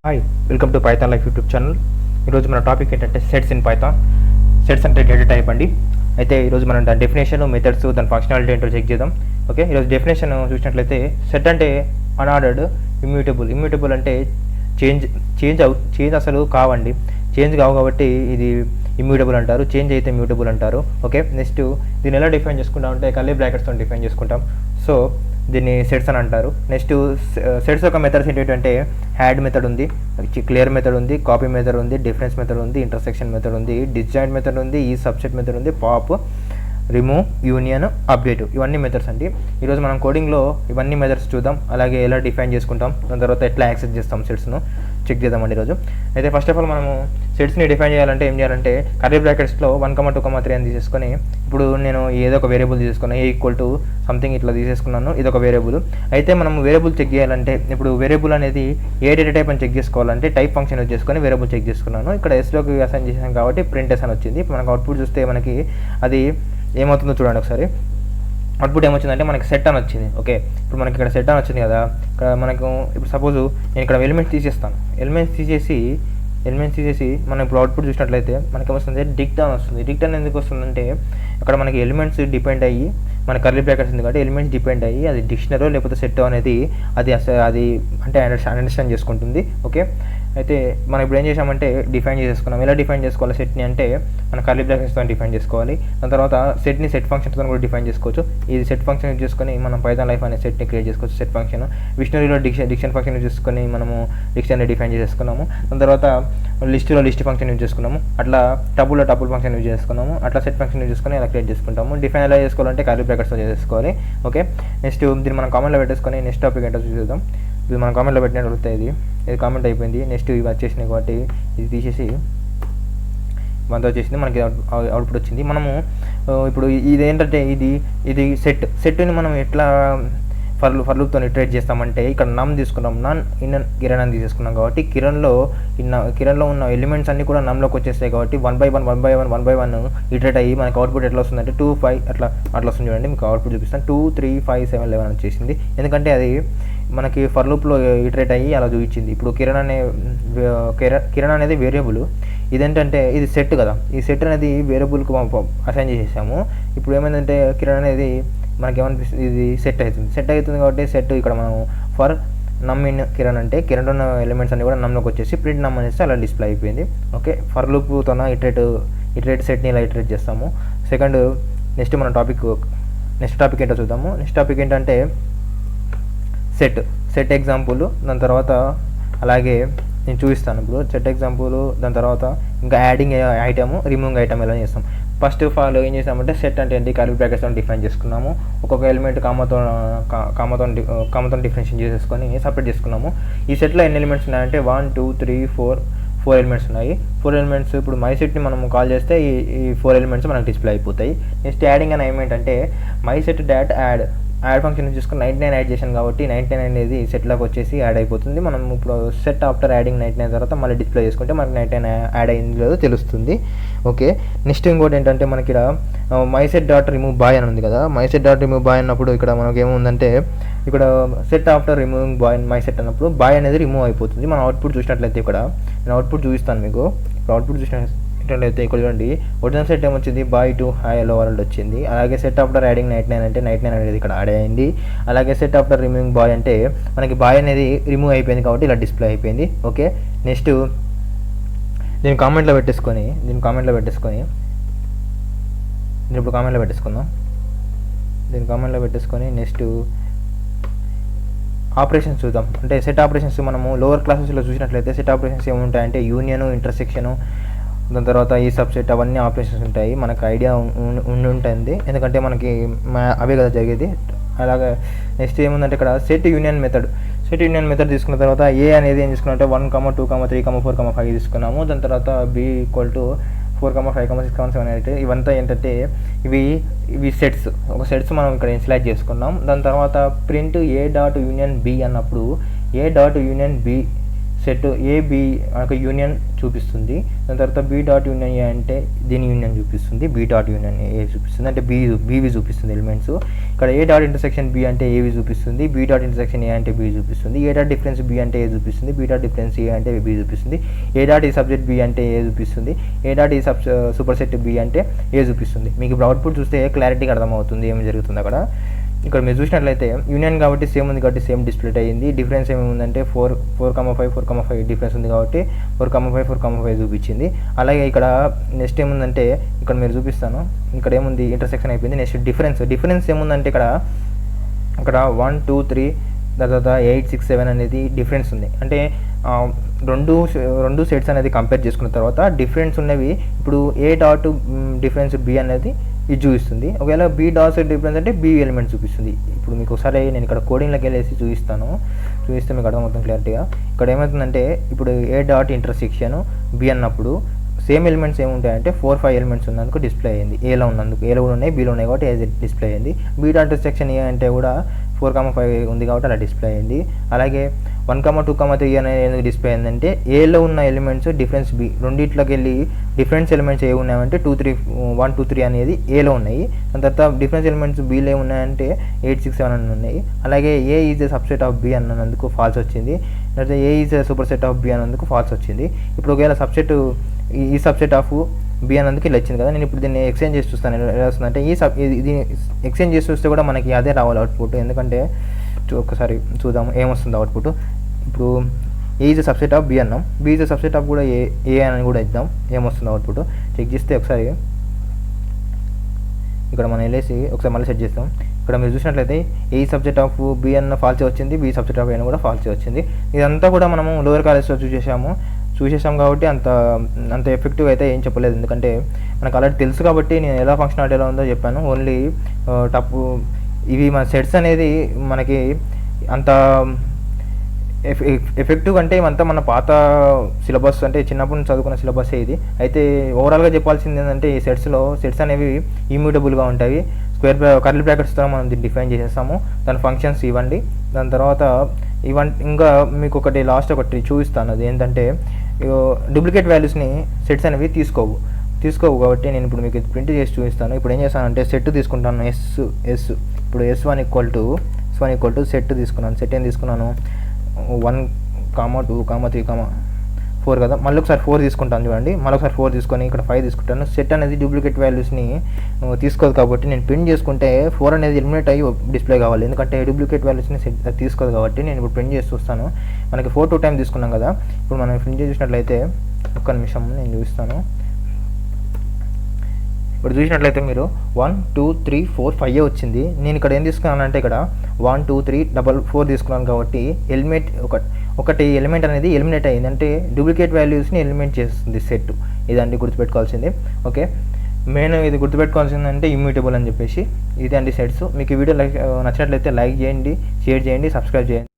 Hi, welcome to Python life YouTube channel. ఈరోజు మన topic ఏంటంటే సెట్స్ ఇన్ పైథాన్. సెట్స్ అంటే డేటా టైప్ అండి. అయితే ఈరోజు మనం దాని డెఫినేషన్, మెథడ్స్, దాని ఫంక్షనాలిటీ ఏంటో చెక్ చేద్దాం. ఓకే, ఈరోజు డెఫినేషన్ చూసినట్లయితే సెట్ అంటే అన్ఆర్డర్డ్, ఇమ్యూటబుల్. ఇమ్యూటబుల్ అంటే చేంజ్ అసలు కావండి. చేంజ్ కావు కాబట్టి ఇది ఇమ్యూటబుల్ అంటారు. చేంజ్ అయితే ఇమ్యూటబుల్ అంటారు. ఓకే, నెక్స్ట్ దీన్ని ఎలా డిఫైన్ చేసుకుంటాం అంటే కర్లీ బ్రాకెట్స్తో డిఫైన్ చేసుకుంటాం. సో దీన్ని సెట్స్ అని అంటారు. నెక్స్ట్ సెట్స్ యొక్క మెథడ్స్ ఏంటంటే యాడ్ మెథడ్ ఉంది, క్లియర్ మెథడ్ ఉంది, కాపీ మెథడ్ ఉంది, డిఫరెన్స్ మెథడ్ ఉంది, ఇంటర్సెక్షన్ మెథడ్ ఉంది, డిస్జాయింట్ మెథడ్ ఉంది, ఈ సబ్సెట్ మెథడ్ ఉంది, పాప్, రిమూవ్, యూనియన్, అప్డేట్. ఇవన్నీ మెథడ్స్ అండి. ఈరోజు మనం కోడింగ్లో ఇవన్నీ మెథడ్స్ చూద్దాం, అలాగే ఎలా డిఫైన్ చేసుకుంటాం, దాని తర్వాత ఎట్లా యాక్సెస్ చేస్తాం సెట్స్ను చెక్ చేద్దామండి ఈరోజు. అయితే ఫస్ట్ ఆఫ్ ఆల్ మనము సెట్స్ని డిఫైన్ చేయాలంటే ఏం చేయాలంటే కర్లీ బ్రాకెట్స్లో 1, 2, 3 అని తీసేసుకొని, ఇప్పుడు నేను ఏదో ఒక వేరియబుల్ తీసుకున్నాను, ఏ ఈక్వల్ టు సంథింగ్ ఇట్లా తీసేసుకున్నాను, ఇది ఒక వేరియబుల్. అయితే మనం వేరియబుల్ చెక్ చేయాలంటే ఇప్పుడు వేరియబుల్ అనేది ఏ డేటా టైప్ అని చెక్ చేసుకోవాలంటే టైప్ ఫంక్షన్ యూజ్ చేసుకొని వేరియబుల్ చెక్ చేసుకున్నాను. ఇక్కడ ఎస్లోకి అసైన్ చేసాను కాబట్టి ప్రింట్ ఎస్ అని వచ్చింది. మనకు అవుట్పుట్ చూస్తే మనకి అది ఏమవుతుందో చూడండి ఒకసారి. అవుట్పుట్ ఏమొచ్చిందంటే మనకి సెట్ అని వచ్చింది. ఓకే, ఇప్పుడు మనకి ఇక్కడ సెట్ అని వచ్చింది కదా. ఇక్కడ మనకు ఇప్పుడు సపోజ్ నేను ఇక్కడ ఎలిమెంట్స్ తీసేస్తాను. ఎలిమెంట్స్ తీసేసి మనం ఇప్పుడు అవుట్పుట్ చూసినట్లయితే మనకి ఏమొస్తుంది, డిక్ట్ అని వస్తుంది. డిక్ట్ అని ఎందుకు వస్తుందంటే అక్కడ మనకి ఎలిమెంట్స్ డిపెండ్ అయ్యి మన కర్లీ బ్రాకెట్స్ ఉంది కాబట్టి ఎలిమెంట్స్ డిపెండ్ అయ్యి అది డిక్షనరీ లేకపోతే సెట్ అనేది అది అంటే అండర్స్టాండ్ చేసుకుంటుంది. ఓకే, అయితే మనం ఇప్పుడు ఏం చేసామంటే డిఫైన్ చేసేసుకున్నాం. ఎలా డిఫైన్ చేసుకోవాలి సెట్ని అంటే మన కర్లీ బ్రాకెట్స్తో డిఫైన్ చేసుకోవాలి. దాని తర్వాత సెట్ని సెట్ ఫంక్షన్తో కూడా డిఫైన్ చేసుకోవచ్చు. ఇది సెట్ ఫంక్షన్ యూజ్ చేసుకొని మనం పైథాన్ లైఫ్ అనే సెట్ని క్రియేట్ చేసుకోవచ్చు. సెట్ ఫంక్షన్ డిక్షనరీలో డిక్షన్ ఫంక్షన్ యూజ్ చేసుకొని మనము డిక్షనరీ డిఫైన్ చేసేసుకున్నాము. దాని తర్వాత లిస్టులో లిస్ట్ ఫంక్షన్ యూజ్ చేసుకున్నాము. అట్లా టబుల్లో టబుల్ ఫంక్షన్ యూజ్ చేసుకున్నాము. అట్లా సెట్ ఫంక్షన్ యూజ్ చేసుకొని అలా క్రియేట్ చేసుకుంటాము. డిఫైన్ ఎలా చేసుకోవాలంటే కర్లీ బ్రాకెట్స్తో చేసుకోవాలి. ఓకే, నెక్స్ట్ దీన్ని మనం కామెంట్లో పెట్టేసుకొని నెక్స్ట్ టాపిక్ ఏంటో చూద్దాం. ఇది మనం కామెంట్లో పెట్టినట్టు అడుగుతాయి. ఇది కామెంట్ అయిపోయింది. నెక్స్ట్ ఇవి వచ్చేసినాయి కాబట్టి ఇది తీసేసి వంద వచ్చేసింది. మనకి అవుట్పుట్ వచ్చింది. మనము ఇప్పుడు ఇది ఏంటంటే ఇది సెట్ని మనం ఎట్లా ఫర్ లూప్తో ఇటరేట్ చేస్తామంటే ఇక్కడ నమ్ తీసుకున్నాం. కిరణ్ అని తీసేసుకున్నాం కాబట్టి కిరణ్లో ఉన్న ఎలిమెంట్స్ అన్నీ కూడా నమ్లోకి వచ్చేస్తాయి కాబట్టి 1 by 1 ఇటరేట్ అయ్యి మనకి అవుట్పుట్ ఎట్లా వస్తుందంటే 2, 5 అట్లా వస్తుంది. చూడండి, మీకు అవుట్పుట్ చూపిస్తాను. 2, 3, 5, 7, 11 వచ్చేసింది. ఎందుకంటే అది మనకి ఫర్ లూప్లో ఇటరేట్ అయ్యి అలా చూపించింది. ఇప్పుడు కిరణ్ అనేది వేరియబుల్. ఇదేంటంటే ఇది సెట్ కదా. ఈ సెట్ అనేది వేరియబుల్కి అసైన్ చేసేసాము. ఇప్పుడు ఏమైందంటే కిరణ్ అనేది మనకి ఏమనిపిస్తుంది, ఇది సెట్ అవుతుంది కాబట్టి సెట్ ఇక్కడ మనం ఫర్ నమ్ ఇన్ కిరణ్ అంటే కిరణ్ ఉన్న ఎలిమెంట్స్ అన్ని కూడా నమ్లోకి వచ్చేసి ప్రింట్ నమ్ అనేసి అలా డిస్ప్లే అయిపోయింది. ఓకే, ఫర్ లూప్తో ఇటరేట్ సెట్ని ఇలా ఇటరేట్ చేస్తాము. నెక్స్ట్ టాపిక్ ఏంటో చూద్దాము. నెక్స్ట్ టాపిక్ ఏంటంటే సెట్ ఎగ్జాంపుల్. దాని తర్వాత అలాగే నేను చూపిస్తాను ఇప్పుడు సెట్ ఎగ్జాంపుల్. దాని తర్వాత ఇంకా యాడింగ్ ఐటమ్, రిమూవింగ్ ఐటమ్ ఎలా చేస్తాం. ఫస్ట్ ఆఫ్ ఆల్ ఏం చేసామంటే సెట్ అంటే ఏంటి, కర్లీ బ్రాకెట్స్తో డిఫైన్ చేసుకున్నాము. ఒక్కొక్క ఎలిమెంట్ కామాతో డిఫరెన్షియేట్ చేసేసుకొని సపరేట్ చేసుకున్నాము. ఈ సెట్లో ఎన్ని ఎలిమెంట్స్ ఉన్నాయంటే 1, 2, 3, 4 ఎలిమెంట్స్ ఉన్నాయి. 4 ఎలిమెంట్స్ ఇప్పుడు మై సెట్ని మనం కాల్ చేస్తే ఈ 4 ఎలిమెంట్స్ మనకు డిస్ప్లే అయిపోతాయి. నెక్స్ట్ యాడింగ్ అని ఏమేంటంటే my set dot add function చూసుకొని 99 యాడ్ చేశాను కాబట్టి 99 అనేది సెట్లోకి వచ్చేసి యాడ్ అయిపోతుంది. మనం ఇప్పుడు సెట్ ఆఫ్టర్ యాడింగ్ 99 తర్వాత మళ్ళీ డిస్ప్లే చేసుకుంటే మనకి 99 యాడ్ అయింది లేదో తెలుస్తుంది. ఓకే, నెక్స్ట్ ఇంకోటి ఏంటంటే మనకి ఇక్కడ my set dot remove bye అని ఉంది కదా. My set dot remove bye అన్నప్పుడు ఇక్కడ మనకి ఏముందంటే ఇక్కడ set after removing bye my set అన్నప్పుడు బాయ్ అనేది రిమూవ్ అయిపోతుంది. మనం అవుట్పుట్ చూసినట్లయితే ఇక్కడ నేను అవుట్పుట్ చూపిస్తాను మీకు. ఇప్పుడు అవుట్పుట్ చూసినట్లయితే ఇక్కడ చూడండి, ఒరిజినల్ సెట్ ఏమొచ్చింది, bye to hi hello world వచ్చింది. అలాగే సెట్ ఆఫ్టర్ యాడింగ్ 99 అంటే 99 అనేది ఇక్కడ యాడ్ అయింది. అలాగే సెట్ ఆఫ్టర్ రిమూవింగ్ బాయ్ అంటే మనకి బాయ్ అనేది రిమూవ్ అయిపోయింది కాబట్టి ఇలా డిస్ప్లే అయిపోయింది. ఓకే, నెక్స్ట్ దీన్ని కామెంట్లో పెట్టేసుకొని ఇప్పుడు కామెంట్లో పెట్టేసుకుందాం. నెక్స్ట్ ఆపరేషన్స్ చూద్దాం. అంటే సెట్ ఆపరేషన్స్ మనము లోవర్ క్లాసెస్లో చూసినట్లయితే సెట్ ఆపరేషన్స్ ఏముంటాయంటే యూనియన్, ఇంటర్సెక్షన్, దాని తర్వాత ఈ సబ్సెట్ అవన్నీ ఆపరేషన్స్ ఉంటాయి. మనకు ఐడియా ఉంటుంది ఎందుకంటే మనకి అవే కదా జరిగేది. అలాగే నెక్స్ట్ ఏముందంటే ఇక్కడ సెట్ యూనియన్ మెథడ్ తీసుకున్న తర్వాత ఏ అనేది ఏం తీసుకున్నట్టే 1, 2, 3, 4, 5 తీసుకున్నాము. దాని తర్వాత B = 4, 5, 6, 7, 8 ఇవంతా ఏంటంటే ఇవి సెట్స్ మనం ఇక్కడ ఇన్స్లైట్ చేసుకున్నాం. దాని తర్వాత print A dot union B అన్నప్పుడు A dot union B set A B ఒక యూనియన్ చూపిస్తుంది. దాని తర్వాత బి డాట్ యూనియన్ ఏ అంటే దీని యూనియన్ చూపిస్తుంది, బి డాట్ యూనియన్ ఏ చూపిస్తుంది, అంటే బీవి చూపిస్తుంది ఎలిమెంట్స్. ఇక్కడ ఏ డాట్ ఇంటర్సెక్షన్ బి అంటే ఏవి చూపిస్తుంది, బి డాట్ ఇంటర్సెక్షన్ ఏ అంటే బి చూపిస్తుంది, ఏ డాట్ డిఫరెన్స్ బి అంటే ఏ చూపిస్తుంది, బి డాట్ డిఫరెన్స్ ఏ అంటే బి చూపిస్తుంది, ఏ డాట్ ఈ సబ్జెక్ట్ బి అంటే ఏ చూపిస్తుంది, ఏ డాట్ ఈ సూపర్ సెట్ బి అంటే ఏ చూపిస్తుంది. మీకు ఇప్పుడు అవుట్పుట్ చూస్తే క్లారిటీగా అర్థమవుతుంది ఏమి జరుగుతుంది అక్కడ. ఇక్కడ మీరు చూసినట్లయితే యూనియన్ కాబట్టి సేమ్ ఉంది కాబట్టి సేమ్ డిస్ప్లే అయ్యింది. డిఫరెన్స్ ఏముందంటే 4,5 డిఫరెన్స్ ఉంది కాబట్టి 4,5 చూపించింది. అలాగే ఇక్కడ నెక్స్ట్ ఏముందంటే ఇక్కడ మీరు చూపిస్తాను, ఇక్కడ ఏముంది ఇంటర్సెక్షన్ అయిపోయింది. నెక్స్ట్ డిఫరెన్స్ ఏముందంటే ఇక్కడ 1 2 3 తర్వాత 8 6 7 అనేది డిఫరెన్స్ ఉంది. అంటే రెండు సెట్స్ అనేది కంపేర్ చేసుకున్న తర్వాత డిఫరెన్స్ ఉన్నవి ఇప్పుడు ఏ డాట్ డిఫరెన్స్ బి అనేది ఇది చూపిస్తుంది. ఒకవేళ బి డాట్స్ డిఫరెన్స్ అంటే బి ఎలిమెంట్ చూపిస్తుంది. ఇప్పుడు మీకు ఒకసారి నేను ఇక్కడ కోడింగ్లోకి వెళ్ళేసి చూపిస్తే మీకు అర్థమవుతుంది క్లారిటీగా. ఇక్కడ ఏమవుతుందంటే ఇప్పుడు ఏ డాట్ ఇంటర్సెక్షన్ బి అన్నప్పుడు సేమ్ ఎలిమెంట్స్ ఏముంటాయంటే 4 5 ఎలిమెంట్స్ ఉన్నందుకు డిస్ప్లే అయ్యింది. ఏలో ఉన్నందుకు, ఏలో కూడా ఉన్నాయి, బీలో ఉన్నాయి కాబట్టి ఏ డిస్ప్లే అయ్యింది. బి డాట్ ఇంటర్సెక్షన్ ఏ అంటే కూడా 4,5 ఉంది కాబట్టి అలా డిస్ప్లే అయ్యింది. అలాగే 1 2 3 అనేది ఎందుకు డిస్ప్లే అయిందంటే ఏలో ఉన్న ఎలిమెంట్స్ డిఫరెన్స్ బి రెండిట్లోకి వెళ్ళి డిఫరెన్స్ ఎలిమెంట్స్ ఏ ఉన్నాయంటే 1 2 3 అనేది ఏలో ఉన్నాయి. దాని తర్వాత డిఫరెన్స్ ఎలిమెంట్స్ బీలో ఏమున్నాయంటే 8 6 7 అని ఉన్నాయి. అలాగే A is a subset of B అన్నందుకు ఫాల్స్ వచ్చింది. లేకపోతే A is a superset of B అన్నందుకు ఫాల్స్ వచ్చింది. ఇప్పుడు ఒకవేళ ఈ సబ్సెట్ ఆఫ్ బి అన్నందుకు ఇలా వచ్చింది కదా, నేను ఇప్పుడు దీన్ని ఎక్స్చేంజ్ చేసి చూస్తాను ఎలా వస్తుందంటే ఇది ఎక్స్చేంజ్ చేసి చూస్తే కూడా మనకి అదే రావాలి అవుట్పుట్. ఎందుకంటే ఒకసారి చూద్దాము ఏమొస్తుంది అవుట్పుట్. ఇప్పుడు ఏ ఈజ్ సబ్సెట్ ఆఫ్ బి అన్నాం, బి ఈజ్ సబ్సెట్ ఆఫ్ కూడా ఏ అని కూడా ఇద్దాం, ఏమొస్తుంది అవుట్పుట్ చెక్ చేస్తే ఒకసారి ఇక్కడ మనం వెళ్ళేసి ఒకసారి మళ్ళీ సెట్ చేస్తాం. ఇక్కడ మీరు చూసినట్లయితే ఏ సబ్జెక్ట్ ఆఫ్ బి అన్న ఫాల్సే వచ్చింది, బి సబ్జెక్ట్ ఆఫ్ ఏ కూడా ఫాల్సే వచ్చింది. ఇదంతా కూడా మనము లోవర్ కాలేజ్లో చూసేసాం కాబట్టి అంత ఎఫెక్టివ్ అయితే ఏం చెప్పలేదు. ఎందుకంటే మనకు ఆల్రెడీ తెలుసు కాబట్టి నేను ఎలా ఫంక్షనాలిటీ ఎలా ఉందో చెప్పాను. ఓన్లీ ఇవి మన సెట్స్ అనేది మనకి అంత ఎఫెక్టివ్ అంటే ఇవంతా మన పాత సిలబస్, అంటే చిన్నప్పుడు చదువుకున్న సిలబస్సే ఇది. అయితే ఓవరాల్గా చెప్పాల్సింది ఏంటంటే ఈ సెట్స్ అనేవి ఇమ్యూటబుల్గా ఉంటాయి. కర్లీ బ్రాకెట్స్తో మనం దీన్ని డిఫైన్ చేసేస్తాము. దాని ఫంక్షన్స్ ఇవ్వండి. దాని తర్వాత ఇంకా మీకు లాస్ట్ ఒకటి చూపిస్తాను. అది ఏంటంటే డూప్లికేట్ వాల్యూస్ని సెట్స్ అనేవి తీసుకోవు కాబట్టి నేను ఇప్పుడు మీకు ప్రింట్ చేసి చూపిస్తాను. ఇప్పుడు ఏం చేస్తానంటే సెట్ తీసుకుంటాను, ఎస్ ఇప్పుడు S1 = సెట్ తీసుకున్నాను. సెట్ ఏం తీసుకున్నాను 1 2 3 4 కదా, మళ్ళీ ఒకసారి 4 తీసుకుంటాను చూడండి. మళ్ళీ ఒకసారి 4 తీసుకొని ఇక్కడ 5 తీసుకుంటాను. సెట్ అనేది డూప్లికేట్ వాల్యూస్ని తీసుకోదు కాబట్టి నేను ప్రింట్ చేసుకుంటే 4 అనేది ఎలిమినేట్ అయ్యి డిస్ప్లే కావాలి. ఎందుకంటే డూప్లికేట్ వాల్యూస్ని సెట్ తీసుకోదు కాబట్టి నేను ఇప్పుడు ప్రింట్ చేసి చూస్తాను. మనకి 4 2 టైం తీసుకున్నాం కదా, ఇప్పుడు మనం ప్రింట్ చేసినట్లయితే ఒక్క నిమిషం నేను చూపిస్తాను. ఇప్పుడు చూసినట్లయితే మీరు 1 2 3 4 5 వచ్చింది. నేను ఇక్కడ ఏం తీసుకున్నానంటే ఇక్కడ 1 2 3 4 తీసుకున్నాను కాబట్టి ఒకటి ఎలిమెంట్ అనేది ఎలిమినేట్ అయ్యింది. అంటే డూప్లికేట్ వాల్యూస్ని ఎలిమినేట్ చేస్తుంది సెట్. ఇదండి గుర్తుపెట్టుకోవాల్సింది. ఓకే, ఇది గుర్తుపెట్టుకోవాల్సింది అంటే ఇమ్యూటబుల్ అని చెప్పేసి. ఇదే అండి సెట్స్. మీకు ఈ వీడియో నచ్చినట్లయితే లైక్ చేయండి, షేర్ చేయండి, సబ్స్క్రైబ్ చేయండి.